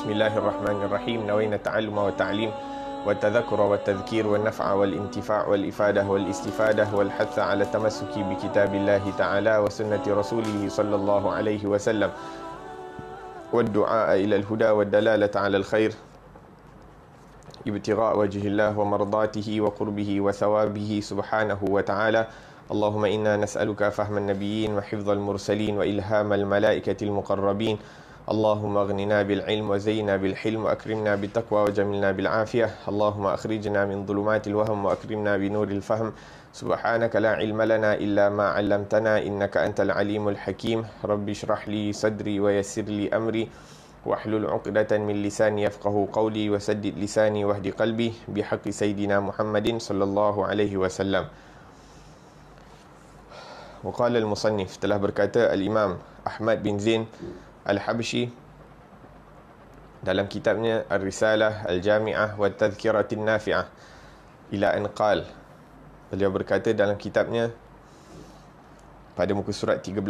Bismillahirrahmanirrahim. Nawaina ta'alluma wa ta'lim wa tadhakura wa tadhkir wa naf'a wal intifa' wal ifadah wal istifadah wal hatha ala tamassuki bi kitabillahi ta'ala wa sunnati rasulih sallallahu alaihi wasallam wa du'a ila al-huda wa dalalata ala al-khair ibtigha' wajhillah wa mardatihi wa qurbihi wa thawabihi subhanahu wa ta'ala. Allahumma inna nas'aluka fahman nabiyyin wa hifdhal mursalin wa ilhamal malaikatil muqarrabin. Allahumma aghnina bil ilm wa zayyina bil hilm wa akrimna bit taqwa wa jamilna bil afiyah. Allahumma akhrijna min dhulumatil wahm wa akrimna bi nuril fahm. Subhanaka la ilma lana illa ma 'allamtana innaka antal alimul hakim. Rabbi shrah li sadri wa yassir li amri wahlul 'uqdatan min lisani yafqahu qawli wa saddid lisani wahdi qalbi bihaqqi sayidina Muhammadin sallallahu alaihi wasallam. Wa qala al-musannif, telah berkata al-Imam Ahmad bin Zain Al-Habshi dalam kitabnya Ar-Risalah Al-Jami'ah wa Tadhkiratin Nafi'ah ila an qal, beliau berkata dalam kitabnya pada muka surat 13,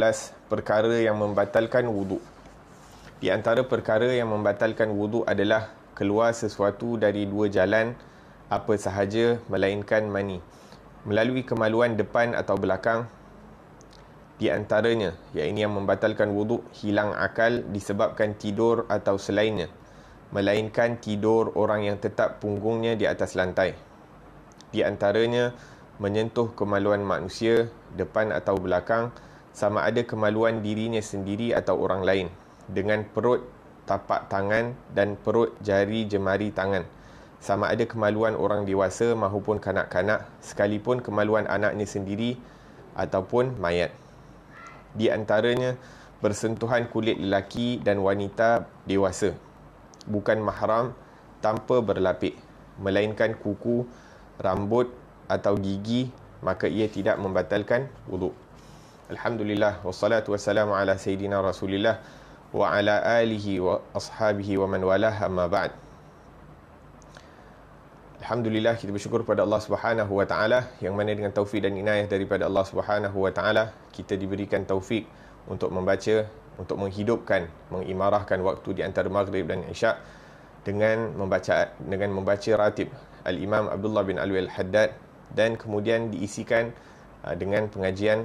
perkara yang membatalkan wudu. Di antara perkara yang membatalkan wudu adalah keluar sesuatu dari dua jalan apa sahaja melainkan mani, melalui kemaluan depan atau belakang. Di antaranya, iaitu yang membatalkan wuduk, hilang akal disebabkan tidur atau selainnya, melainkan tidur orang yang tetap punggungnya di atas lantai. Di antaranya, menyentuh kemaluan manusia, depan atau belakang, sama ada kemaluan dirinya sendiri atau orang lain, dengan perut, tapak tangan dan perut jari jemari tangan, sama ada kemaluan orang dewasa maupun kanak-kanak, sekalipun kemaluan anaknya sendiri ataupun mayat. Di antaranya, bersentuhan kulit lelaki dan wanita dewasa, bukan mahram, tanpa berlapik, melainkan kuku, rambut atau gigi, maka ia tidak membatalkan wuduk. Alhamdulillah, wassalatu wassalamu ala sayyidina Rasulillah wa ala alihi wa ashabihi wa man walah, amma ba'd. Alhamdulillah, kita bersyukur kepada Allah Subhanahu wa taala, yang mana dengan taufik dan inayah daripada Allah Subhanahu wa taala kita diberikan taufik untuk membaca, untuk menghidupkan, mengimarahkan waktu di antara maghrib dan isyak dengan membaca ratib Al-Imam Abdullah bin Alwi Al-Haddad, dan kemudian diisikan dengan pengajian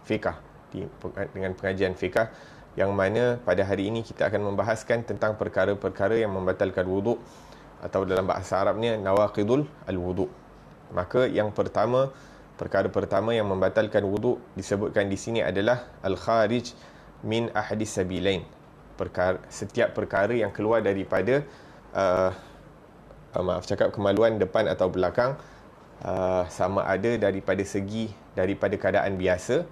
fiqh, dengan pengajian fiqh, yang mana pada hari ini kita akan membahaskan tentang perkara-perkara yang membatalkan wuduk, atau dalam bahasa Arabnya nawaqidul al-wudu. Maka yang pertama, perkara pertama yang membatalkan wudu disebutkan di sini adalah al-kharij min ahadis sabilain. Setiap perkara yang keluar daripada kemaluan depan atau belakang, sama ada daripada keadaan biasa,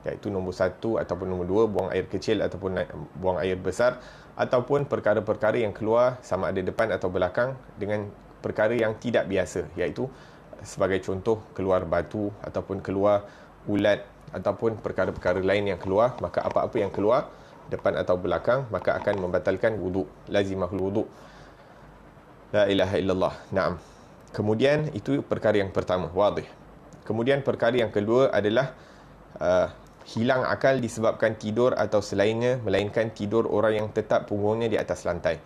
iaitu nombor satu ataupun nombor dua, buang air kecil ataupun buang air besar, ataupun perkara-perkara yang keluar sama ada depan atau belakang dengan perkara yang tidak biasa, iaitu sebagai contoh keluar batu ataupun keluar ulat ataupun perkara-perkara lain yang keluar. Maka apa-apa yang keluar depan atau belakang maka akan membatalkan wuduk, lazimahul wuduk. La ilaha illallah. Naam. Kemudian itu perkara yang pertama, wadih. Kemudian perkara yang kedua adalah hilang akal disebabkan tidur atau selainnya, melainkan tidur orang yang tetap punggungnya di atas lantai.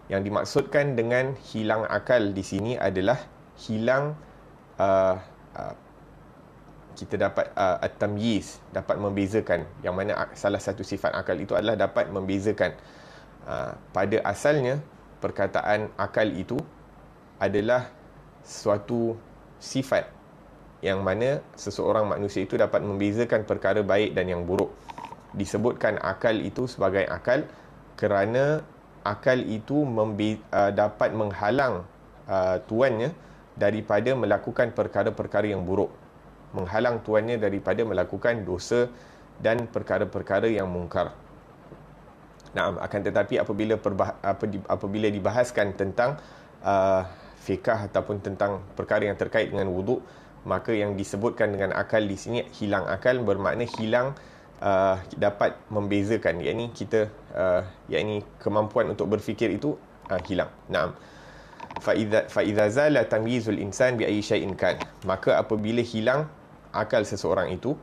Yang dimaksudkan dengan hilang akal di sini adalah hilang kita dapat at-tamyiz, dapat membezakan, yang mana salah satu sifat akal itu adalah dapat membezakan. Pada asalnya perkataan akal itu adalah suatu sifat yang mana seseorang manusia itu dapat membezakan perkara baik dan yang buruk. Disebutkan akal itu sebagai akal kerana akal itu dapat menghalang tuannya daripada melakukan perkara-perkara yang buruk, menghalang tuannya daripada melakukan dosa dan perkara-perkara yang mungkar. Nah, akan tetapi apabila dibahaskan tentang fiqh ataupun tentang perkara yang terkait dengan wuduk, maka yang disebutkan dengan akal di sini, hilang akal, bermakna hilang dapat membezakan, yakni kita yakni kemampuan untuk berfikir itu hilang. Naam. Fa idza zala tamyizul insan bi ayyi shay'in kan, maka apabila hilang akal seseorang itu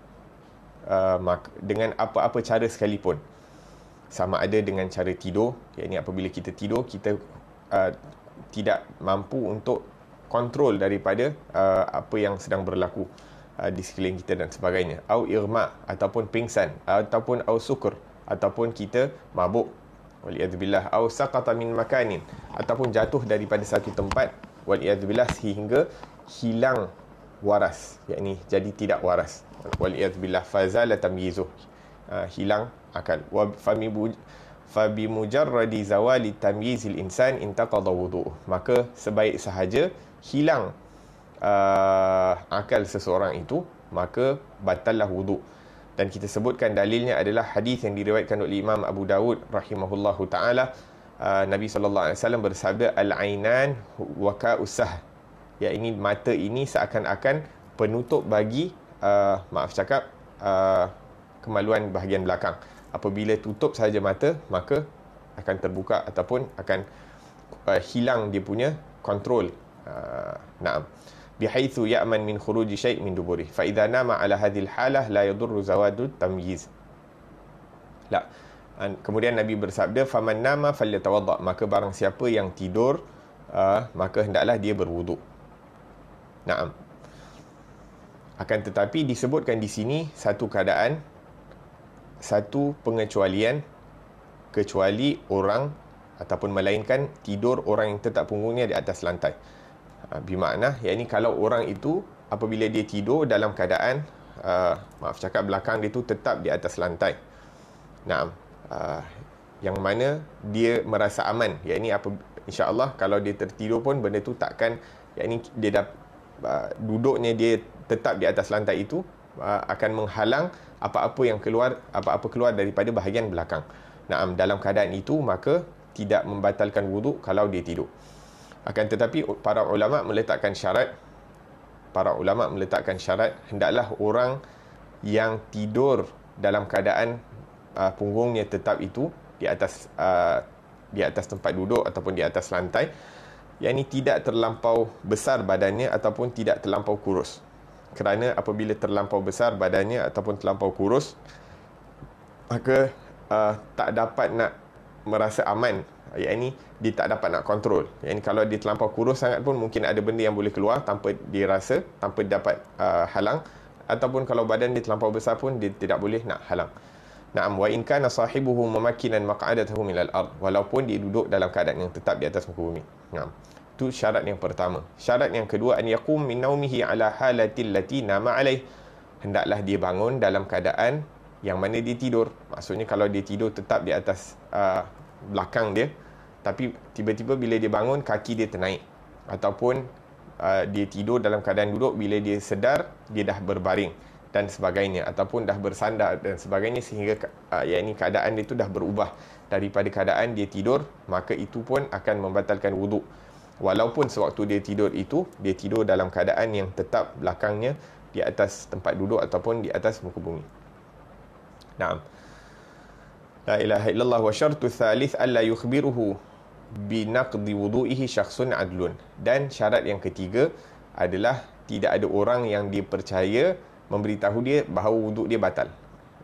dengan apa-apa cara sekalipun, sama ada dengan cara tidur, iaitu apabila kita tidur kita tidak mampu untuk kontrol daripada apa yang sedang berlaku di sekeliling kita dan sebagainya, au irma, ataupun pingsan, ataupun au sukur, ataupun kita mabuk, waliyadzubillah, au saqata min makanin, ataupun jatuh daripada satu tempat, waliyadzubillah, sehingga hilang waras, yakni jadi tidak waras, waliyadzubillah, fazala tamyizuh, hilang akal. Wa fabi mujarradi zawali tamyizil insan intaqadha wudu'uh, maka sebaik sahaja hilang akal seseorang itu, maka batallah wudu'. Dan kita sebutkan dalilnya adalah hadis yang diriwayatkan oleh Imam Abu Dawud rahimahullahu taala. Nabi sallallahu alaihi wasallam bersabda, al-ainan waka'us sah, yakni mata ini seakan-akan penutup bagi kemaluan bahagian belakang. Apabila tutup sahaja mata, maka akan terbuka ataupun akan hilang dia punya kontrol. Naam, bihaitsu ya'man min khuruji syai' min duburi, fa idza nama ala hadhil halah la yadurru zawadut tamyiz. Kemudian Nabi bersabda, faman nama falyatawadda, maka barang siapa yang tidur maka hendaklah dia berwuduk. Naam. Akan tetapi disebutkan di sini satu keadaan, satu pengecualian, kecuali orang ataupun melainkan tidur orang yang tetap punggungnya di atas lantai. Bermakna, yakni kalau orang itu apabila dia tidur dalam keadaan belakang dia tu tetap di atas lantai. Naam. Yang mana dia merasa aman, yakni insya-Allah kalau dia tertidur pun benda tu takkan, yakni dia dah duduknya dia tetap di atas lantai itu akan menghalang apa-apa keluar daripada bahagian belakang. Naam, dalam keadaan itu maka tidak membatalkan wuduk kalau dia tidur. Akan tetapi para ulama meletakkan syarat, hendaklah orang yang tidur dalam keadaan punggungnya tetap itu di atas tempat duduk ataupun di atas lantai, yakni tidak terlampau besar badannya ataupun tidak terlampau kurus. Kerana apabila terlampau besar badannya ataupun terlampau kurus, maka tak dapat nak merasa aman, yakni dia tak dapat nak kontrol. Yakni kalau dia terlampau kurus sangat pun mungkin ada benda yang boleh keluar tanpa dia rasa, tanpa dapat halang, ataupun kalau badan dia terlampau besar pun dia tidak boleh nak halang. Na'am, wa in kana sahibuhu mamakinan maq'adatahu minal ard, walaupun dia duduk dalam keadaan yang tetap di atas muka bumi. Na'am. Itu syarat yang pertama. Syarat yang kedua, an yaqum min naumihi ala halatil lati nama alaih, hendaklah dia bangun dalam keadaan yang mana dia tidur. Maksudnya kalau dia tidur tetap di atas belakang dia, tapi tiba-tiba bila dia bangun kaki dia ternaik, ataupun dia tidur dalam keadaan duduk, bila dia sedar dia dah berbaring dan sebagainya, ataupun dah bersandar dan sebagainya, sehingga yakni keadaan dia tu dah berubah daripada keadaan dia tidur, maka itu pun akan membatalkan wuduk. Walaupun sewaktu dia tidur itu, dia tidur dalam keadaan yang tetap belakangnya di atas tempat duduk ataupun di atas muka bumi. Naam. La ilaha illallah. Wa syartu thalith alla yukhbiruhu binaqdi wudu'ihi syakhsun adlun. Dan syarat yang ketiga adalah tidak ada orang yang dipercaya memberitahu dia bahawa wuduk dia batal.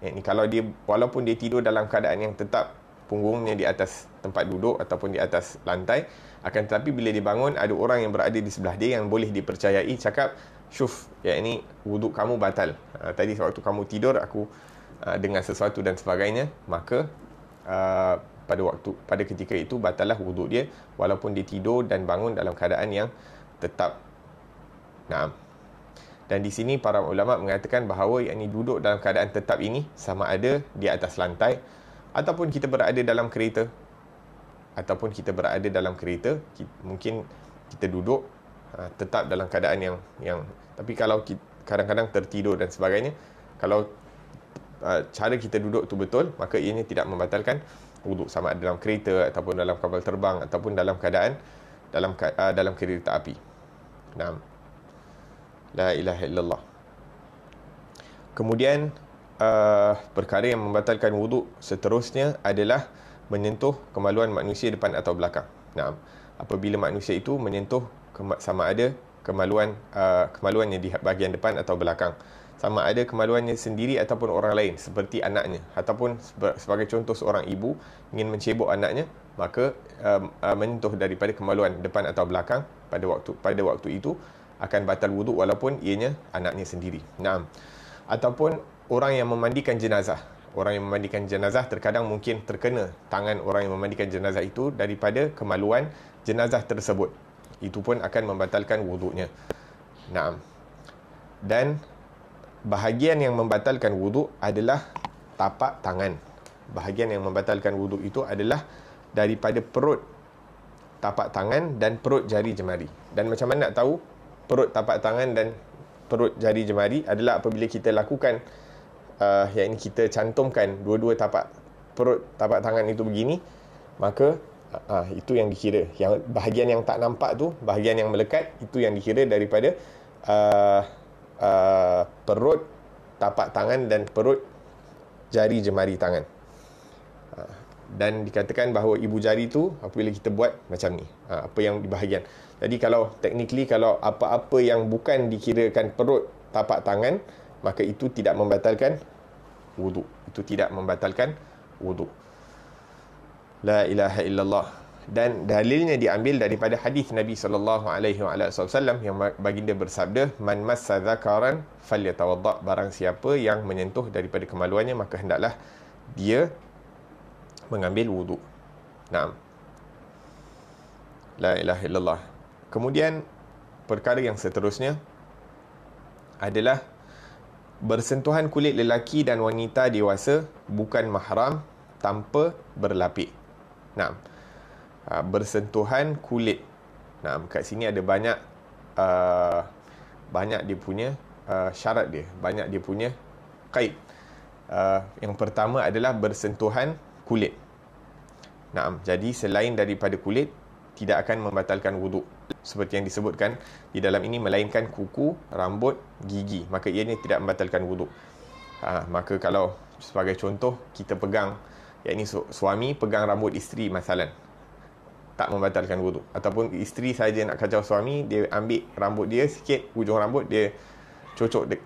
Ini kalau dia, walaupun dia tidur dalam keadaan yang tetap punggungnya di atas tempat duduk ataupun di atas lantai, akan tetapi bila dia bangun ada orang yang berada di sebelah dia yang boleh dipercayai cakap, syuf, yakni wuduk kamu batal. Tadi waktu kamu tidur aku dengar sesuatu dan sebagainya, maka pada ketika itu batallah wuduk dia walaupun dia tidur dan bangun dalam keadaan yang tetap. Naam. Dan di sini para ulama mengatakan bahawa yakni duduk dalam keadaan tetap ini sama ada di atas lantai ataupun kita berada dalam kereta. Mungkin kita duduk tetap dalam keadaan yang tapi kalau kadang-kadang tertidur dan sebagainya, kalau cara kita duduk tu betul, maka ianya tidak membatalkan wuduk, sama ada dalam kereta ataupun dalam kapal terbang ataupun dalam keadaan dalam kereta api. Naam. La ilaha illallah. Kemudian perkara yang membatalkan wuduk seterusnya adalah menyentuh kemaluan manusia depan atau belakang. Nah, apabila manusia itu menyentuh sama ada kemaluannya di bahagian depan atau belakang. Sama ada kemaluannya sendiri ataupun orang lain, seperti anaknya, ataupun sebagai contoh seorang ibu ingin mencebok anaknya, maka menyentuh daripada kemaluan depan atau belakang pada waktu itu akan batal wuduk walaupun ianya anaknya sendiri. Naam. Ataupun orang yang memandikan jenazah. Orang yang memandikan jenazah terkadang mungkin terkena tangan orang yang memandikan jenazah itu daripada kemaluan jenazah tersebut. Itu pun akan membatalkan wuduknya. Naam. Dan bahagian yang membatalkan wuduk adalah tapak tangan. Bahagian yang membatalkan wuduk itu adalah daripada perut tapak tangan dan perut jari jemari. Dan macam mana nak tahu perut tapak tangan dan perut jari jemari adalah apabila kita lakukan yang ini kita cantumkan dua-dua perut tapak tangan itu begini, maka itu yang dikira. Yang bahagian yang tak nampak tu, bahagian yang melekat, itu yang dikira daripada perut tapak tangan dan perut jari jemari tangan. Dan dikatakan bahawa ibu jari tu apabila kita buat macam ni, apa yang di bahagian. Jadi kalau technically, kalau apa-apa yang bukan dikirakan perut tapak tangan, maka itu tidak membatalkan wuduk. Itu tidak membatalkan wuduk. La ilaha illallah. Dan dalilnya diambil daripada hadis Nabi SAW yang baginda bersabda, man massa dzakaran falyatawadda. Barang siapa yang menyentuh daripada kemaluannya, maka hendaklah dia mengambil wuduk. Naam. La ilaha illallah. Kemudian perkara yang seterusnya adalah bersentuhan kulit lelaki dan wanita dewasa bukan mahram tanpa berlapik. Naam. Bersentuhan kulit. Naam, kat sini ada banyak dia punya syarat dia, banyak dia punya qaid. Yang pertama adalah bersentuhan kulit. Naam, jadi selain daripada kulit tidak akan membatalkan wuduk. Seperti yang disebutkan di dalam ini, melainkan kuku, rambut, gigi, maka ianya tidak membatalkan wuduk. Maka kalau sebagai contoh kita pegang, yakni suami pegang rambut isteri masalan, tak membatalkan wuduk. Ataupun isteri saja nak kacau suami, dia ambil rambut dia sikit, ujung rambut dia cocok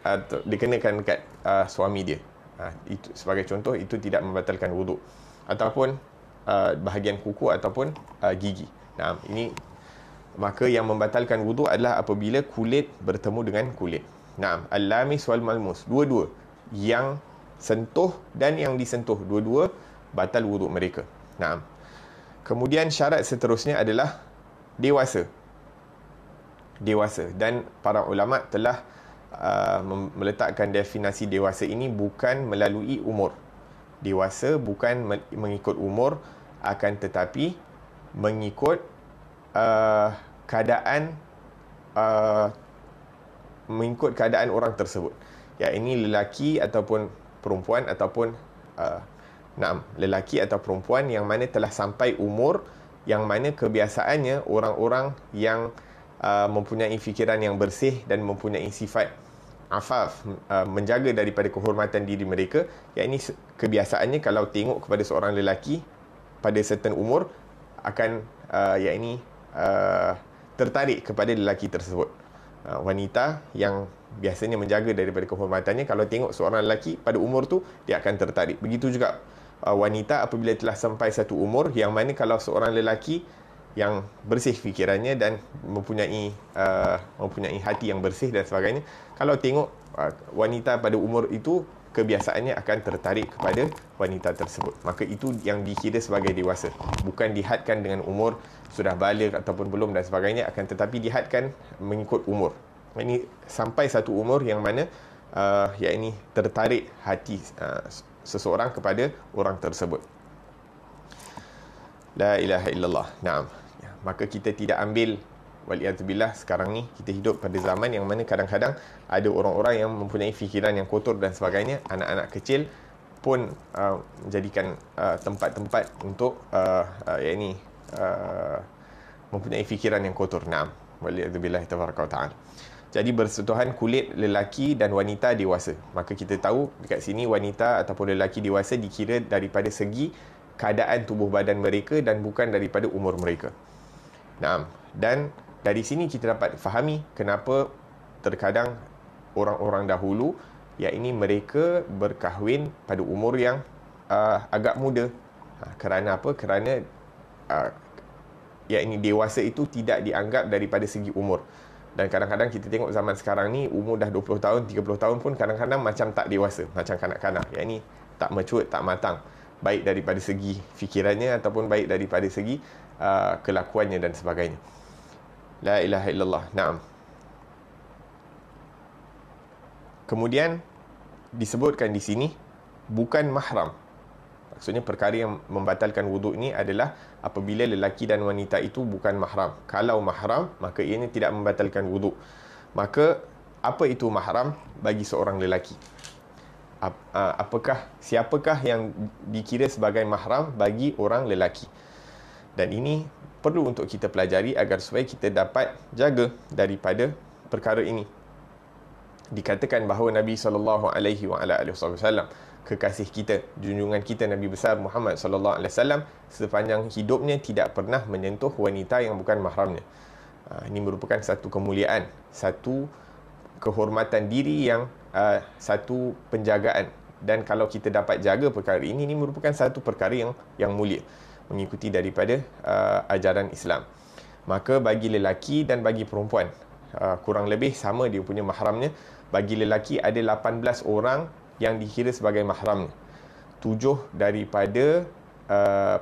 dikenakan dekat suami dia. Itu sebagai contoh, itu tidak membatalkan wuduk. Ataupun bahagian kuku ataupun gigi. Nah, ini maka yang membatalkan wuduk adalah apabila kulit bertemu dengan kulit. Nah, al-lamis wal malmus, dua-dua, yang sentuh dan yang disentuh, dua-dua batal wuduk mereka. Nah, kemudian syarat seterusnya adalah dewasa. Dan para ulama telah meletakkan definisi dewasa ini bukan melalui umur. Dewasa bukan mengikut umur, akan tetapi mengikut keadaan orang tersebut. Ya, ini lelaki ataupun perempuan ataupun lelaki atau perempuan yang mana telah sampai umur yang mana kebiasaannya orang-orang yang mempunyai fikiran yang bersih dan mempunyai sifat afaf, menjaga daripada kehormatan diri mereka. Yang ini kebiasaannya kalau tengok kepada seorang lelaki pada certain umur akan tertarik kepada lelaki tersebut. Wanita yang biasanya menjaga daripada kehormatannya, kalau tengok seorang lelaki pada umur tu, dia akan tertarik. Begitu juga wanita apabila telah sampai satu umur yang mana kalau seorang lelaki yang bersih fikirannya dan mempunyai hati yang bersih dan sebagainya, kalau tengok wanita pada umur itu, kebiasaannya akan tertarik kepada wanita tersebut. Maka itu yang dikira sebagai dewasa. Bukan dihadkan dengan umur sudah balik ataupun belum dan sebagainya, akan tetapi dihadkan mengikut umur. Ini sampai satu umur yang mana yakni tertarik hati seseorang kepada orang tersebut. La ilaha illallah. Naam. Maka kita tidak ambil, waliyadzubillah, sekarang ni kita hidup pada zaman yang mana kadang-kadang ada orang-orang yang mempunyai fikiran yang kotor dan sebagainya. Anak-anak kecil pun menjadikan tempat-tempat untuk mempunyai fikiran yang kotor. Naam. Waliyadzubillah tabaraka wa ta'ala. Jadi bersentuhan kulit lelaki dan wanita dewasa. Maka kita tahu dekat sini wanita ataupun lelaki dewasa dikira daripada segi keadaan tubuh badan mereka dan bukan daripada umur mereka. Naam. Dan dari sini kita dapat fahami kenapa terkadang orang-orang dahulu, yakni mereka berkahwin pada umur yang agak muda. Kerana apa? Kerana yakni dewasa itu tidak dianggap daripada segi umur. Dan kadang-kadang kita tengok zaman sekarang ni, umur dah 20 tahun, 30 tahun pun kadang-kadang macam tak dewasa, macam kanak-kanak. Yakni tak mature, tak matang. Baik daripada segi fikirannya ataupun baik daripada segi kelakuannya dan sebagainya. La ilaha illallah. Naam. Kemudian disebutkan di sini bukan mahram. Maksudnya perkara yang membatalkan wuduk ni adalah apabila lelaki dan wanita itu bukan mahram. Kalau mahram, maka ianya tidak membatalkan wuduk. Maka apa itu mahram bagi seorang lelaki? Siapakah yang dikira sebagai mahram bagi orang lelaki? Dan ini perlu untuk kita pelajari agar supaya kita dapat jaga daripada perkara ini. Dikatakan bahawa Nabi SAW, kekasih kita, junjungan kita, Nabi besar Muhammad SAW, sepanjang hidupnya tidak pernah menyentuh wanita yang bukan mahramnya. Ini merupakan satu kemuliaan, satu kehormatan diri, yang satu penjagaan. Dan kalau kita dapat jaga perkara ini merupakan satu perkara yang mulia, mengikuti daripada ajaran Islam. Maka bagi lelaki dan bagi perempuan, kurang lebih sama dia punya mahramnya. Bagi lelaki ada 18 orang yang dikira sebagai mahramnya. 7 daripada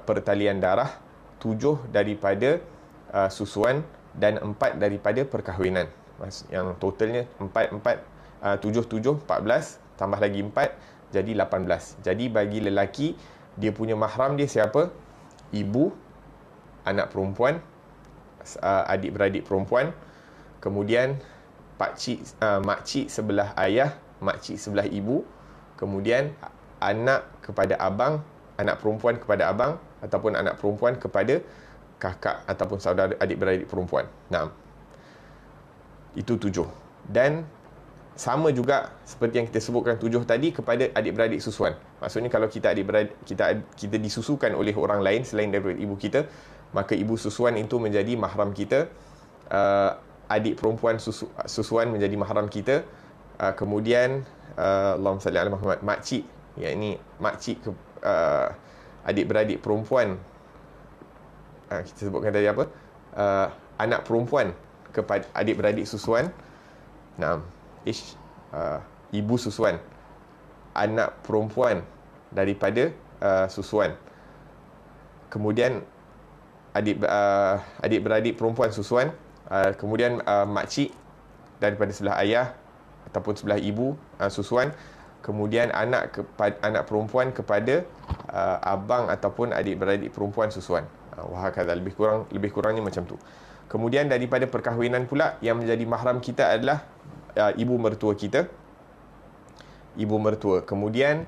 pertalian darah, 7 daripada susuan, dan 4 daripada perkahwinan. Yang totalnya 7, 14, tambah lagi 4, jadi 18. Jadi bagi lelaki, dia punya mahram dia siapa? Ibu, anak perempuan, adik-beradik perempuan, kemudian makcik sebelah ayah, makcik sebelah ibu, kemudian anak kepada abang, anak perempuan kepada abang, ataupun anak perempuan kepada kakak ataupun saudara adik-beradik perempuan. Nah, itu 7. Dan sama juga seperti yang kita sebutkan 7 tadi kepada adik-beradik susuan. Maksudnya kalau kita kita disusukan oleh orang lain selain daripada ibu kita, maka ibu susuan itu menjadi mahram kita. Adik perempuan susuan menjadi mahram kita. Kemudian Allahumma salli ala Muhammad, makcik, yakni makcik adik-beradik perempuan, kita sebutkan tadi apa, anak perempuan kepada adik-beradik susuan. Nah, ibu susuan, anak perempuan daripada susuan, kemudian adik-beradik perempuan susuan, kemudian makcik daripada sebelah ayah ataupun sebelah ibu susuan, kemudian anak perempuan kepada abang ataupun adik-beradik perempuan susuan. Wahakadha, lebih kurangnya macam tu. Kemudian daripada perkahwinan pula, yang menjadi mahram kita adalah ibu mertua kita, ibu mertua. Kemudian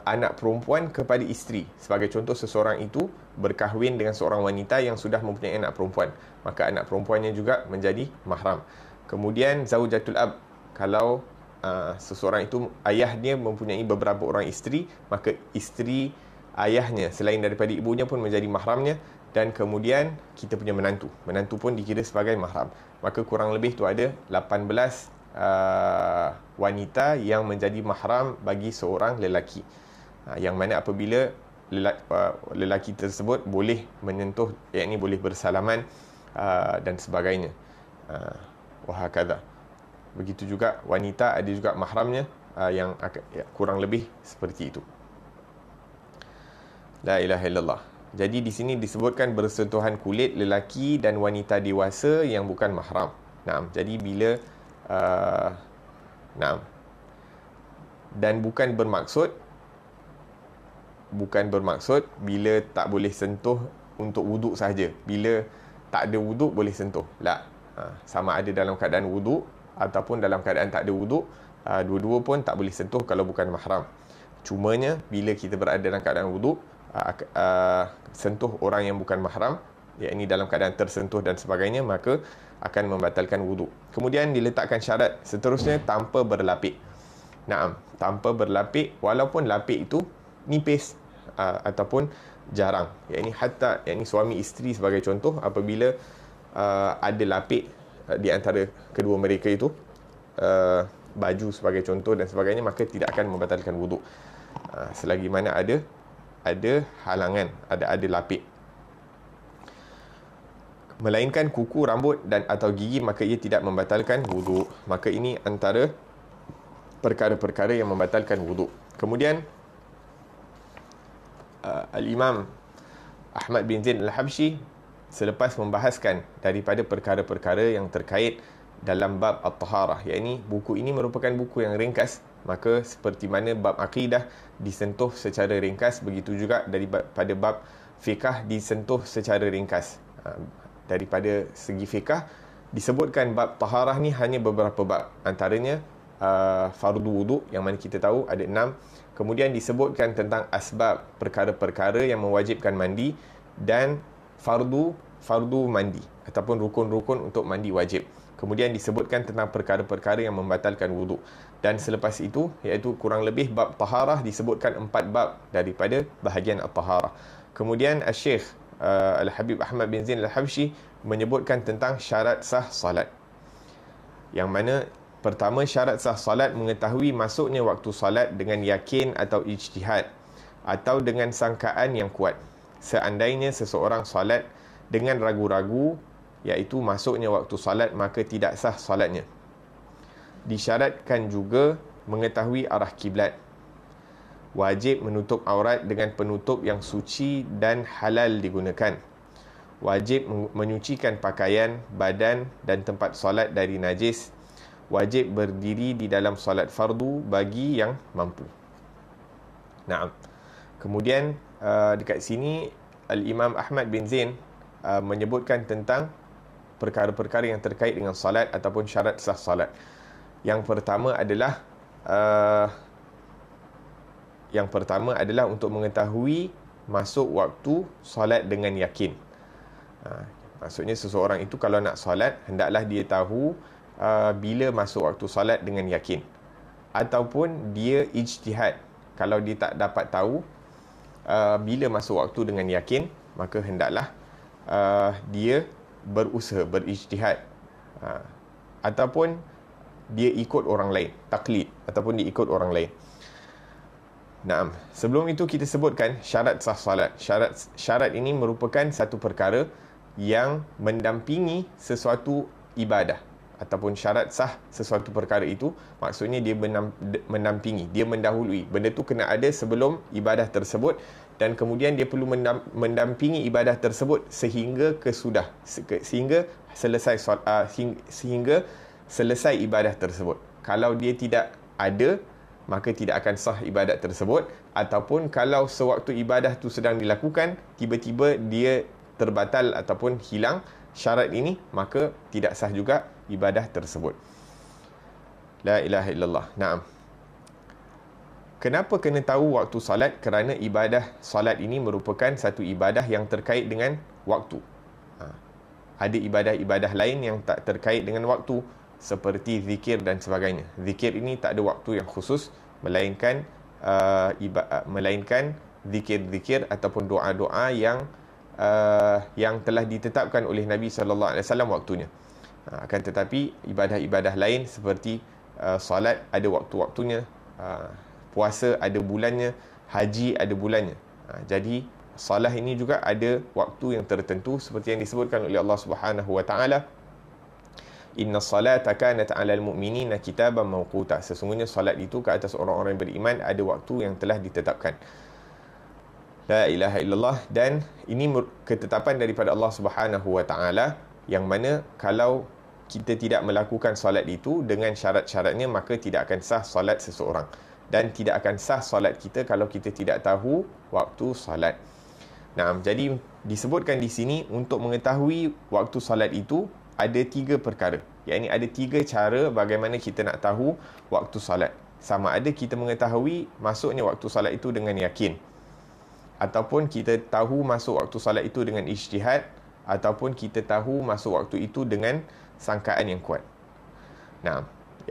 anak perempuan kepada isteri. Sebagai contoh, seseorang itu berkahwin dengan seorang wanita yang sudah mempunyai anak perempuan, maka anak perempuannya juga menjadi mahram. Kemudian zaujatul ab, kalau seseorang itu ayahnya mempunyai beberapa orang isteri, maka isteri ayahnya selain daripada ibunya pun menjadi mahramnya. Dan kemudian kita punya menantu pun dikira sebagai mahram. Maka kurang lebih tu ada 18 wanita yang menjadi mahram bagi seorang lelaki, yang mana apabila lelaki tersebut boleh menyentuh, yakni boleh bersalaman dan sebagainya. Wahakadha. Begitu juga wanita ada juga mahramnya, yang kurang lebih seperti itu. La ilaha illallah. Jadi di sini disebutkan bersentuhan kulit lelaki dan wanita dewasa yang bukan mahram. Nah, jadi bila dan bukan bermaksud bila tak boleh sentuh untuk wuduk sahaja. Bila tak ada wuduk boleh sentuh. Tak. Sama ada dalam keadaan wuduk ataupun dalam keadaan tak ada wuduk, dua-dua pun tak boleh sentuh kalau bukan mahram. Cumanya bila kita berada dalam keadaan wuduk, sentuh orang yang bukan mahram, yakni dalam keadaan tersentuh dan sebagainya, maka akan membatalkan wuduk. Kemudian diletakkan syarat seterusnya, tanpa berlapik. Naam, tanpa berlapik, walaupun lapik itu nipis ataupun jarang. Yakni suami isteri sebagai contoh, apabila ada lapik di antara kedua mereka itu, baju sebagai contoh dan sebagainya, maka tidak akan membatalkan wuduk selagi mana ada halangan, ada lapik. Melainkan kuku, rambut dan atau gigi, maka ia tidak membatalkan wuduk. Maka ini antara perkara-perkara yang membatalkan wuduk. Kemudian Al-Imam Ahmad bin Zain Al-Habsyi selepas membahaskan daripada perkara-perkara yang terkait dalam bab At-Taharah, iaitu buku ini merupakan buku yang ringkas, maka seperti mana bab akidah disentuh secara ringkas, begitu juga daripada bab fiqah disentuh secara ringkas. Daripada segi fiqah disebutkan bab taharah ni hanya beberapa bab, antaranya fardu wuduk yang mana kita tahu ada 6. Kemudian disebutkan tentang asbab, perkara-perkara yang mewajibkan mandi, dan fardu mandi ataupun rukun-rukun untuk mandi wajib. Kemudian disebutkan tentang perkara-perkara yang membatalkan wuduk. Dan selepas itu, iaitu kurang lebih bab taharah disebutkan 4 bab daripada bahagian at-taharah. Kemudian Al-Syekh Al-Habib Ahmad bin Zain Al-Habsyi menyebutkan tentang syarat sah salat, yang mana pertama, syarat sah salat mengetahui masuknya waktu salat dengan yakin atau ijtihad atau dengan sangkaan yang kuat. Seandainya seseorang salat dengan ragu-ragu, iaitu masuknya waktu salat, maka tidak sah salatnya. Disyaratkan juga mengetahui arah kiblat. Wajib menutup aurat dengan penutup yang suci dan halal digunakan. Wajib menyucikan pakaian, badan dan tempat solat dari najis. Wajib berdiri di dalam solat fardu bagi yang mampu. Naam. Kemudian dekat sini Al-Imam Ahmad bin Zain menyebutkan tentang perkara-perkara yang terkait dengan solat ataupun syarat sah solat. Yang pertama adalah untuk mengetahui masuk waktu solat dengan yakin. Maksudnya seseorang itu kalau nak solat, hendaklah dia tahu bila masuk waktu solat dengan yakin, ataupun dia ijtihad. Kalau dia tak dapat tahu bila masuk waktu dengan yakin, maka hendaklah dia berusaha, berijtihad, ataupun dia ikut orang lain, taklid, ataupun dia ikut orang lain. Naam. Sebelum itu kita sebutkan syarat sah salat. Syarat ini merupakan satu perkara yang mendampingi sesuatu ibadah, ataupun syarat sah sesuatu perkara itu maksudnya dia mendampingi, dia mendahului. Benda tu kena ada sebelum ibadah tersebut, dan kemudian dia perlu mendampingi ibadah tersebut sehingga selesai ibadah tersebut. Kalau dia tidak ada, maka tidak akan sah ibadat tersebut. Ataupun kalau sewaktu ibadah tu sedang dilakukan, tiba-tiba dia terbatal ataupun hilang syarat ini, maka tidak sah juga ibadah tersebut. La ilaha illallah. Naam. Kenapa kena tahu waktu salat? Kerana ibadah salat ini merupakan satu ibadah yang terkait dengan waktu. Ada ibadah-ibadah lain yang tak terkait dengan waktu, seperti zikir dan sebagainya. Zikir ini tak ada waktu yang khusus, melainkan zikir-zikir ataupun doa-doa yang telah ditetapkan oleh Nabi sallallahu alaihi wasallam waktunya. Akan tetapi ibadah-ibadah lain seperti solat ada waktu-waktunya, puasa ada bulannya, haji ada bulannya. Jadi salah ini juga ada waktu yang tertentu, seperti yang disebutkan oleh Allah Subhanahu wa taala, Inna salata kanat 'alal mu'minina kitaban mawquta. Sesungguhnya salat itu ke atas orang-orang yang beriman ada waktu yang telah ditetapkan. La ilaha illallah. Dan ini ketetapan daripada Allah Subhanahu wa taala, yang mana kalau kita tidak melakukan salat itu dengan syarat-syaratnya, maka tidak akan sah salat seseorang, dan tidak akan sah salat kita kalau kita tidak tahu waktu salat. Nah, jadi disebutkan di sini untuk mengetahui waktu salat itu ada 3 perkara. Iaitu ada 3 cara bagaimana kita nak tahu waktu salat. Sama ada kita mengetahui masuknya waktu salat itu dengan yakin, ataupun kita tahu masuk waktu salat itu dengan ijtihad, ataupun kita tahu masuk waktu itu dengan sangkaan yang kuat. Nah,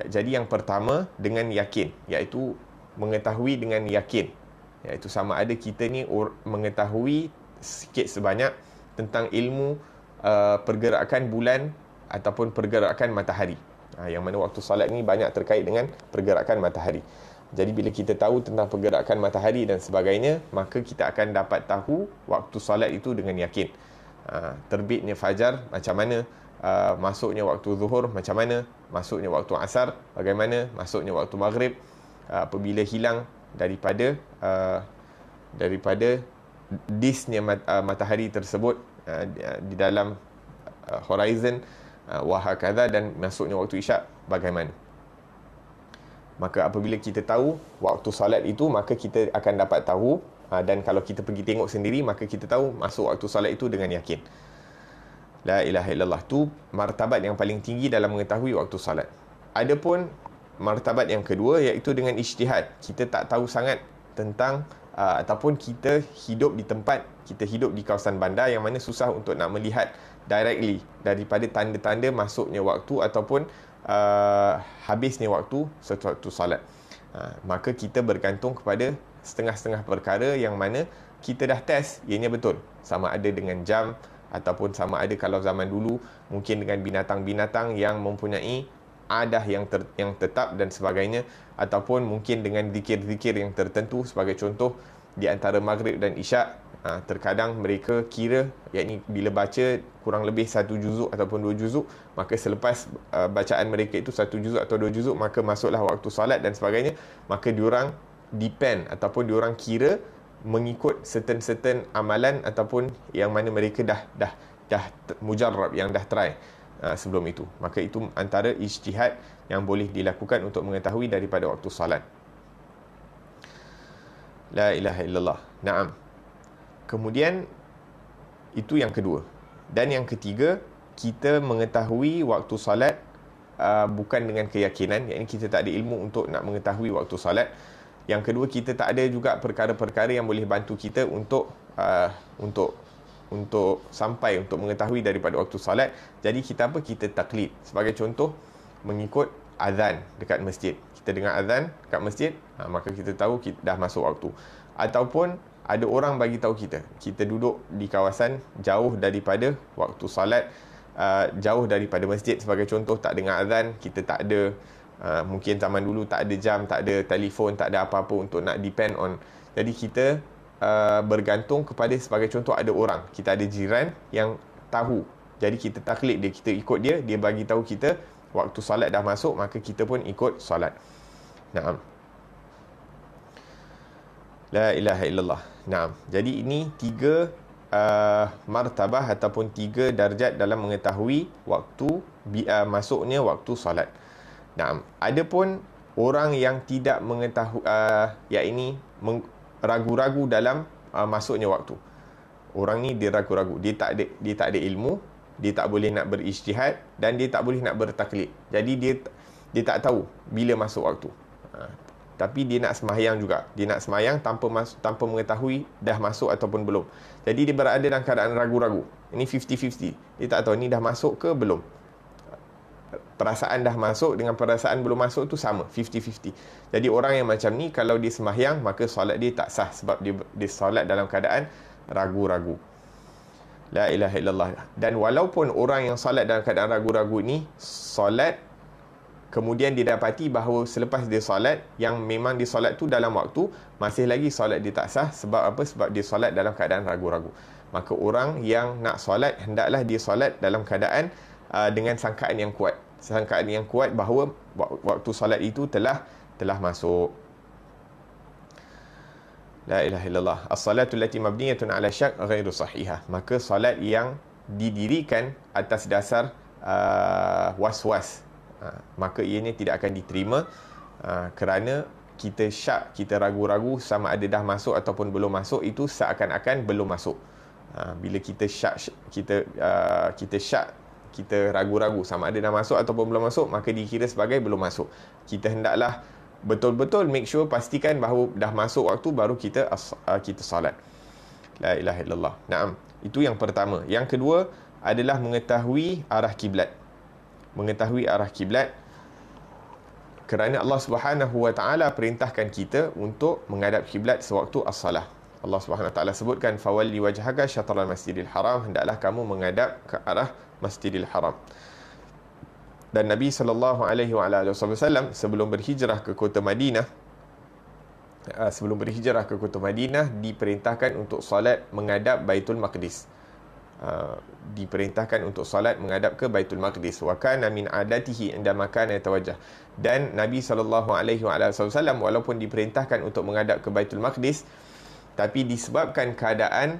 jadi yang pertama dengan yakin, iaitu mengetahui dengan yakin. Iaitu sama ada kita ni mengetahui sikit sebanyak tentang ilmu pergerakan bulan ataupun pergerakan matahari. Yang mana waktu solat ni banyak terkait dengan pergerakan matahari. Jadi bila kita tahu tentang pergerakan matahari dan sebagainya, maka kita akan dapat tahu waktu solat itu dengan yakin. Terbitnya fajar macam mana, masuknya waktu zuhur macam mana, masuknya waktu asar bagaimana, masuknya waktu maghrib, apabila hilang daripada disnya matahari tersebut di dalam horizon, wahakadha, dan masuknya waktu isyak bagaimana. Maka apabila kita tahu waktu salat itu, maka kita akan dapat tahu, dan kalau kita pergi tengok sendiri, maka kita tahu masuk waktu salat itu dengan yakin. La ilaha illallah. Tu martabat yang paling tinggi dalam mengetahui waktu salat. Adapun martabat yang kedua, iaitu dengan ijtihad. Kita tak tahu sangat tentang ataupun kita hidup di tempat, kita hidup di kawasan bandar yang mana susah untuk nak melihat directly daripada tanda-tanda masuknya waktu ataupun habisnya waktu sewaktu salat. Maka kita bergantung kepada setengah-setengah perkara yang mana kita dah test, ianya betul, sama ada dengan jam, ataupun sama ada kalau zaman dulu mungkin dengan binatang-binatang yang mempunyai adah yang tetap dan sebagainya, ataupun mungkin dengan zikir-zikir yang tertentu. Sebagai contoh, di antara maghrib dan isyak, terkadang mereka kira, yakni bila baca kurang lebih 1 juzuk ataupun 2 juzuk, maka selepas bacaan mereka itu 1 juzuk atau 2 juzuk, maka masuklah waktu salat dan sebagainya. Maka diorang depend ataupun diorang kira mengikut certain amalan ataupun yang mana mereka dah mujarrab, yang dah try sebelum itu. Maka itu antara ijtihad yang boleh dilakukan untuk mengetahui daripada waktu salat. La ilaha illallah. Naam. Kemudian itu yang kedua. Dan yang ketiga, kita mengetahui waktu salat bukan dengan keyakinan, iaitu kita tak ada ilmu untuk nak mengetahui waktu salat. Yang kedua, kita tak ada juga perkara-perkara yang boleh bantu kita untuk sampai untuk mengetahui daripada waktu salat. Jadi kita kita taklid. Sebagai contoh, mengikut azan dekat masjid. Kita dengar azan dekat masjid, maka kita tahu kita dah masuk waktu. Ataupun ada orang bagi tahu kita duduk di kawasan jauh daripada waktu salat, jauh daripada masjid. Sebagai contoh, tak dengar azan, kita tak ada mungkin zaman dulu tak ada jam, tak ada telefon, tak ada apa-apa untuk nak depend on. Jadi kita bergantung kepada, sebagai contoh, ada orang, kita ada jiran yang tahu, jadi kita taklid dia, kita ikut dia, dia bagi tahu kita waktu salat dah masuk, maka kita pun ikut salat. Naam. La ilaha illallah. Naam. Jadi ini 3 martabah ataupun 3 darjat dalam mengetahui waktu masuknya waktu salat. Naam. Adapun orang yang tidak mengetahui, yakni ragu-ragu dalam masuknya waktu. Orang ni dia ragu-ragu, dia tak ada ilmu, dia tak boleh nak berijtihad, dan dia tak boleh nak bertaklid. Jadi dia tak tahu bila masuk waktu. Tapi dia nak sembahyang juga. Dia nak sembahyang tanpa mengetahui dah masuk ataupun belum. Jadi dia berada dalam keadaan ragu-ragu. Ini 50-50. Dia tak tahu ni dah masuk ke belum. Perasaan dah masuk dengan perasaan belum masuk tu sama, 50-50. Jadi orang yang macam ni, kalau dia sembahyang, maka solat dia tak sah, sebab dia solat dalam keadaan ragu-ragu. La ilaha illallah. Dan walaupun orang yang solat dalam keadaan ragu-ragu ni solat, kemudian dia dapati bahawa selepas dia solat, yang memang dia solat tu dalam waktu, masih lagi solat dia tak sah. Sebab apa? Sebab dia solat dalam keadaan ragu-ragu. Maka orang yang nak solat, hendaklah dia solat dalam keadaan dengan sangkaan yang kuat. Sangkaan yang kuat bahawa waktu solat itu telah masuk. La ilaha illallah. As-salatu allati mabniyatun ala syak ghairu sahihah. Maka solat yang didirikan atas dasar was-was, maka ianya tidak akan diterima, kerana kita syak, kita ragu-ragu sama ada dah masuk ataupun belum masuk. Itu seakan-akan belum masuk. Bila kita syak, kita ragu-ragu sama ada dah masuk ataupun belum masuk, maka dikira sebagai belum masuk. Kita hendaklah betul-betul make sure, pastikan bahawa dah masuk waktu, baru kita salat. La ilaha illallah. Naam. Itu yang pertama. Yang kedua adalah mengetahui arah kiblat. Mengetahui arah kiblat, kerana Allah Subhanahu wa taala perintahkan kita untuk menghadap kiblat sewaktu as-salah. Allah Subhanahu Wa Taala sebutkan fawalli wajhaka syatral masjidil haram, hendaklah kamu menghadap ke arah Masjidil Haram. Dan Nabi SAW sebelum berhijrah ke kota Madinah, diperintahkan untuk solat menghadap Baitul Maqdis. Diperintahkan untuk solat menghadap ke Baitul Maqdis. Wa kana min adatihi indama kana yatawajjah. Dan Nabi SAW walaupun diperintahkan untuk menghadap ke Baitul Maqdis, tapi disebabkan keadaan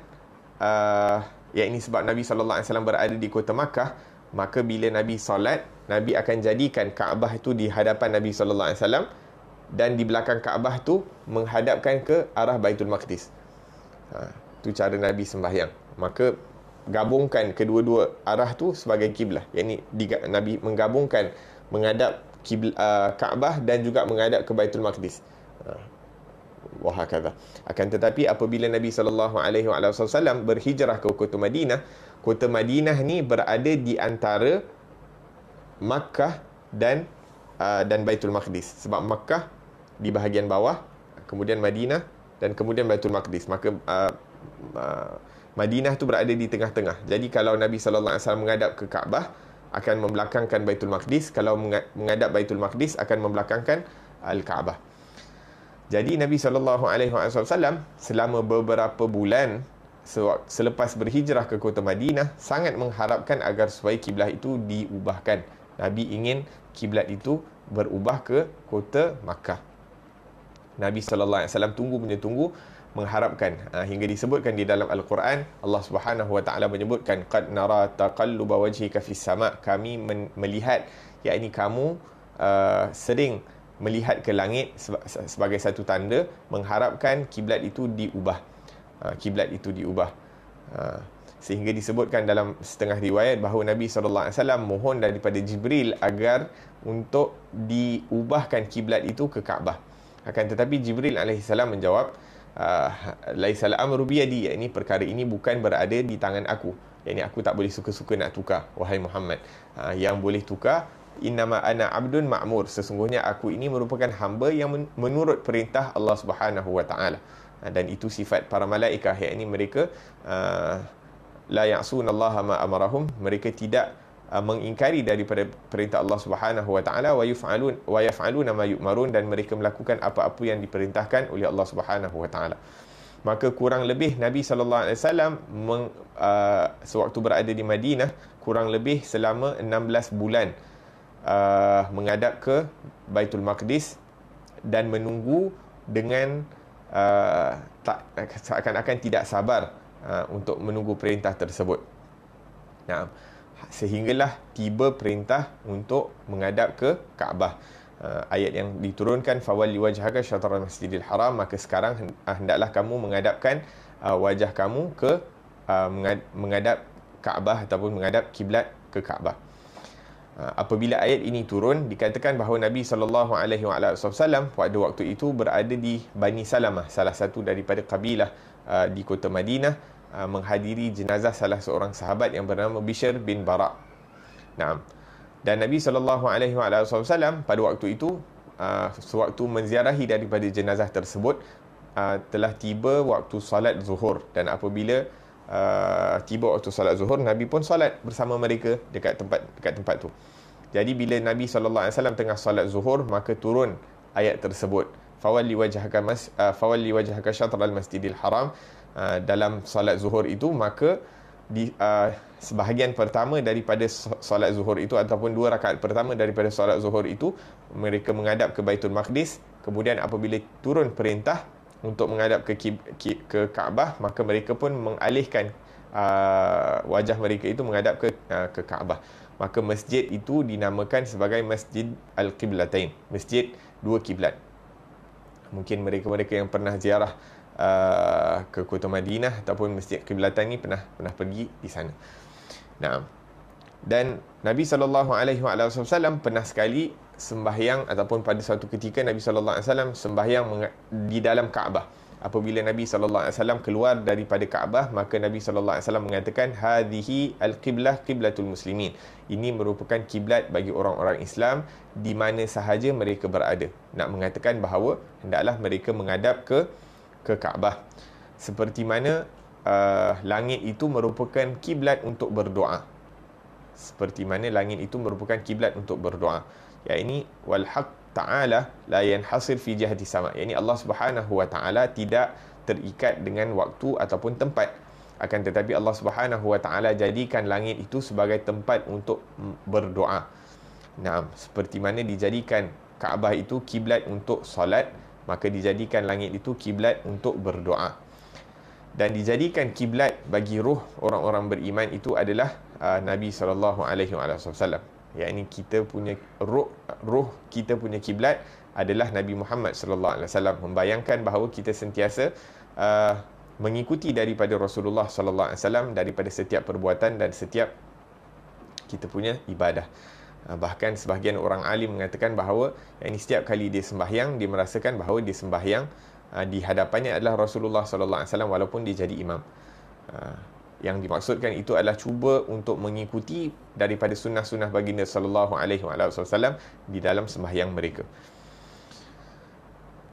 yakni sebab Nabi SAW berada di kota Makkah, maka bila Nabi solat, Nabi akan jadikan Kaabah itu di hadapan Nabi SAW, dan di belakang Kaabah tu menghadapkan ke arah Baitul Maqdis. Itu cara Nabi sembahyang. Maka gabungkan kedua-dua arah tu sebagai kiblah. Yakni Nabi menggabungkan menghadap Kaabah dan juga menghadap ke Baitul Maqdis. Wahakadha. Akan tetapi apabila Nabi SAW berhijrah ke kota Madinah ni berada di antara Makkah dan Baitul Maqdis. Sebab Makkah di bahagian bawah, kemudian Madinah, dan kemudian Baitul Maqdis. Maka Madinah tu berada di tengah-tengah. Jadi kalau Nabi SAW menghadap ke Kaabah, akan membelakangkan Baitul Maqdis. Kalau menghadap Baitul Maqdis, akan membelakangkan Al-Kaabah. Jadi Nabi SAW selama beberapa bulan selepas berhijrah ke kota Madinah sangat mengharapkan agar supaya kiblat itu diubahkan. Nabi ingin kiblat itu berubah ke kota Makkah. Nabi SAW tunggu mengharapkan, hingga disebutkan di dalam Al-Quran, Allah Subhanahu Wa Taala menyebutkan qad nara taqalluba wajhika fis sama', kami melihat, yakni kamu sering melihat ke langit sebagai satu tanda mengharapkan kiblat itu diubah. Sehingga disebutkan dalam setengah riwayat bahawa Nabi SAW mohon daripada Jibril agar untuk diubahkan kiblat itu ke Kaabah. Akan tetapi Jibril AS menjawab, laisal amru biyadi, yakni perkara ini bukan berada di tangan aku. Yakni aku tak boleh suka-suka nak tukar, wahai Muhammad. Yang boleh tukar, innama ana abdun ma'mur, sesungguhnya aku ini merupakan hamba yang menurut perintah Allah Subhanahu Wa Taala. Dan itu sifat para malaikat, yakni mereka la ya'sunallaha ma amarahum, mereka tidak mengingkari daripada perintah Allah Subhanahu Wa Taala, wa yaf'aluna ma yu'marun, dan mereka melakukan apa-apa yang diperintahkan oleh Allah Subhanahu Wa Taala. Maka kurang lebih Nabi SAW sewaktu berada di Madinah, kurang lebih selama 16 bulan menghadap ke Baitul Maqdis dan menunggu dengan seakan-akan tidak sabar untuk menunggu perintah tersebut. Nah, sehinggalah tiba perintah untuk menghadap ke Kaabah. Ayat yang diturunkan fawalli wajhaka syatral masjidil haram, maka sekarang hendaklah kamu menghadapkan wajah kamu ke menghadap Kaabah ataupun menghadap kiblat ke Kaabah. Apabila ayat ini turun, dikatakan bahawa Nabi SAW pada waktu itu berada di Bani Salamah, salah satu daripada kabilah di kota Madinah, menghadiri jenazah salah seorang sahabat yang bernama Bishr bin Bara'. Nah, dan Nabi SAW pada waktu itu, sewaktu menziarahi daripada jenazah tersebut, telah tiba waktu salat zuhur. Dan apabila tiba waktu salat zuhur, Nabi pun salat bersama mereka dekat tempat tu. Jadi bila Nabi SAW tengah salat zuhur, maka turun ayat tersebut, fawalli wajhaka syatral masjidil haram. Dalam salat zuhur itu, maka sebahagian pertama daripada salat zuhur itu, ataupun 2 rakaat pertama daripada salat zuhur itu, mereka menghadap ke Baitul Maqdis. Kemudian apabila turun perintah untuk menghadap ke Kaabah, maka mereka pun mengalihkan wajah mereka itu menghadap ke Kaabah. Maka masjid itu dinamakan sebagai Masjid Al-Qiblatain, masjid 2 kiblat. Mungkin mereka-mereka yang pernah ziarah ke kota Madinah ataupun Masjid Qiblatan ni pernah pergi di sana. Nah, dan Nabi SAW pernah sekali sembahyang, ataupun pada suatu ketika Nabi SAW sembahyang di dalam Kaabah. Apabila Nabi SAW keluar daripada Kaabah, maka Nabi SAW mengatakan, hadhihi al-qiblah qiblatul muslimin, ini merupakan kiblat bagi orang-orang Islam di mana sahaja mereka berada. Nak mengatakan bahawa hendaklah mereka menghadap ke Kaabah. seperti mana langit itu merupakan kiblat untuk berdoa. Seperti mana langit itu merupakan kiblat untuk berdoa. Ya, ini wal haq ta'ala la yanhasir fi jihati sama. Ya, ini Allah Subhanahu wa taala tidak terikat dengan waktu ataupun tempat. Akan tetapi Allah Subhanahu wa taala jadikan langit itu sebagai tempat untuk berdoa. Nah, seperti mana dijadikan Kaabah itu kiblat untuk solat, maka dijadikan langit itu kiblat untuk berdoa. Dan dijadikan kiblat bagi ruh orang-orang beriman itu adalah Nabi SAW. Yang ini kita punya ruh kita punya kiblat adalah Nabi Muhammad SAW. Membayangkan bahawa kita sentiasa mengikuti daripada Rasulullah SAW daripada setiap perbuatan dan setiap kita punya ibadah. Bahkan sebahagian orang alim mengatakan bahawa yang ini setiap kali dia sembahyang, dia merasakan bahawa dia sembahyang di hadapannya adalah Rasulullah SAW walaupun dia jadi imam. Yang dimaksudkan itu adalah cuba untuk mengikuti daripada sunnah-sunnah baginda sallallahu alaihi wasallam di dalam sembahyang mereka.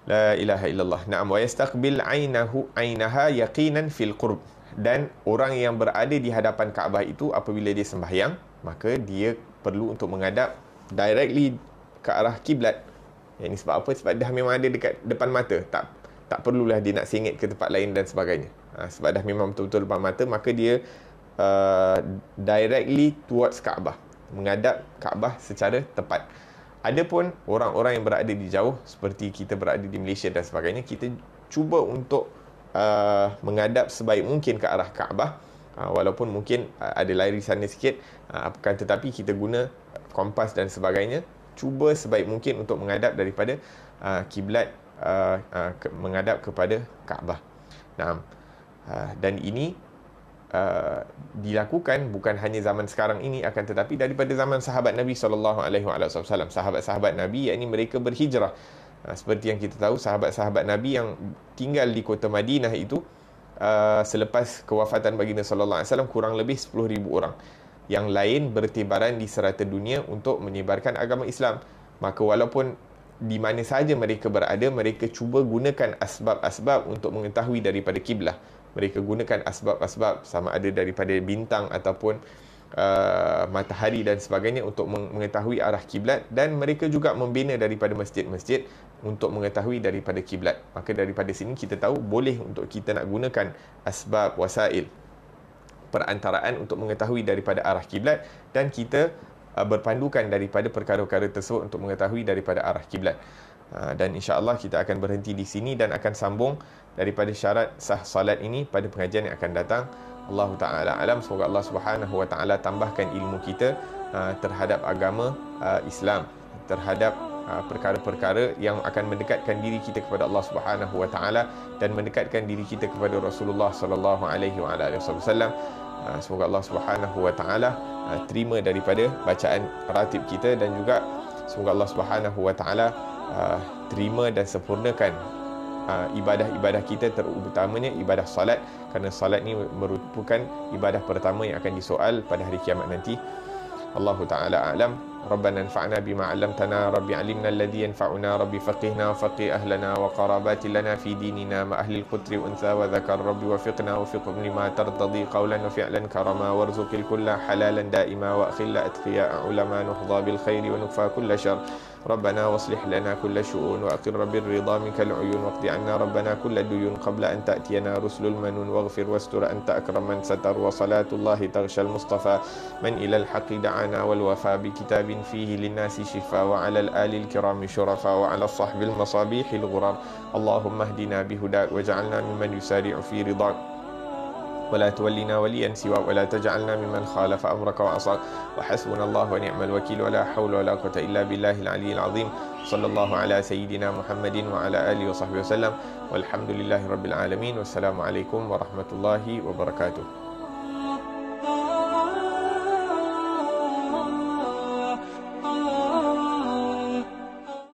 La ilaha illallah. Na'am, wa yastaqbil ainaha yaqinan fil qurb. Dan orang yang berada di hadapan Kaabah itu apabila dia sembahyang, maka dia perlu untuk menghadap directly ke arah kiblat. Yang ini sebab apa? Sebab dah memang ada dekat depan mata. Tak perlulah dia nak sengit ke tempat lain dan sebagainya. Sebab dah memang betul-betul depan mata, maka dia directly towards Kaabah, menghadap Kaabah secara tepat. Adapun orang-orang yang berada di jauh, seperti kita berada di Malaysia dan sebagainya, kita cuba untuk menghadap sebaik mungkin ke arah Kaabah, walaupun mungkin ada lari sana sikit, akan tetapi kita guna kompas dan sebagainya, cuba sebaik mungkin untuk menghadap daripada kiblat, menghadap kepada Kaabah. Nah, dan ini dilakukan bukan hanya zaman sekarang ini, akan tetapi daripada zaman sahabat Nabi SAW. Sahabat-sahabat Nabi, yakni mereka berhijrah. Seperti yang kita tahu, sahabat-sahabat Nabi yang tinggal di kota Madinah itu, selepas kewafatan baginda SAW, kurang lebih 10,000 orang. Yang lain bertebaran di serata dunia untuk menyebarkan agama Islam. Maka walaupun di mana sahaja mereka berada, mereka cuba gunakan asbab-asbab untuk mengetahui daripada kiblah. Mereka gunakan asbab-asbab sama ada daripada bintang ataupun matahari dan sebagainya untuk mengetahui arah kiblat, dan mereka juga membina daripada masjid-masjid untuk mengetahui daripada kiblat. Maka daripada sini kita tahu boleh untuk kita nak gunakan asbab wasail, perantaraan untuk mengetahui daripada arah kiblat, dan kita berpandukan daripada perkara-perkara tersebut untuk mengetahui daripada arah kiblat. Dan insya-Allah kita akan berhenti di sini dan akan sambung daripada syarat sah salat ini pada pengajian yang akan datang. Allah Ta'ala alam. Semoga Allah Subhanahu Wa Ta'ala tambahkan ilmu kita terhadap agama Islam, terhadap perkara-perkara yang akan mendekatkan diri kita kepada Allah Subhanahu Wa Ta'ala dan mendekatkan diri kita kepada Rasulullah Sallallahu Alaihi Wasallam. Semoga Allah Subhanahu Wa Ta'ala terima daripada bacaan ratib kita, dan juga semoga Allah Subhanahu Wa Ta'ala terima dan sempurnakan ibadah-ibadah kita, terutamanya ibadah salat, kerana salat ni merupakan ibadah pertama yang akan disoal pada hari kiamat nanti. Allahu Ta'ala a'lam. Rabbana anfa'na bima 'allamtana, rabbi 'allimna alladhi yanfa'una, rabbi faqihna wa faqih ahlana wa qarabati lana fi dinina ma ahli al-qutri untha wa dhakar, rabbi wafiqna wafiqhum lima tartadi qawlan wa fi'lan karama warzuqil kulla halalan daima wa akhilla atqiya ulama nuhdha bil khairi wa nukfa kulla syarr. ربنا واصلح لنا كل شؤون وأقر بالرضا منك العيون واقض عنا ربنا كل الديون قبل أن تأتينا رسل المنون واغفر واستر أنت أكرم من ستر وصلاة الله تغشى المصطفى من إلى الحق دعانا والوفاء بكتاب فيه للناس شفاء وعلى الآل الكرام شرفاء وعلى الصحب المصابيح الغرار اللهم اهدنا بهداك واجعلنا ممن يسارع في رضاك ولا تولنا وليا سواك ولا تجعلنا ممن خالف أمرك وعصاك وحسبنا الله ونعم الوكيل ولا حول ولا قوة إلا بالله العلي العظيم صلى الله على سيدنا محمد وعلى آله وصحبه وسلم والحمد لله رب العالمين والسلام عليكم ورحمة الله وبركاته.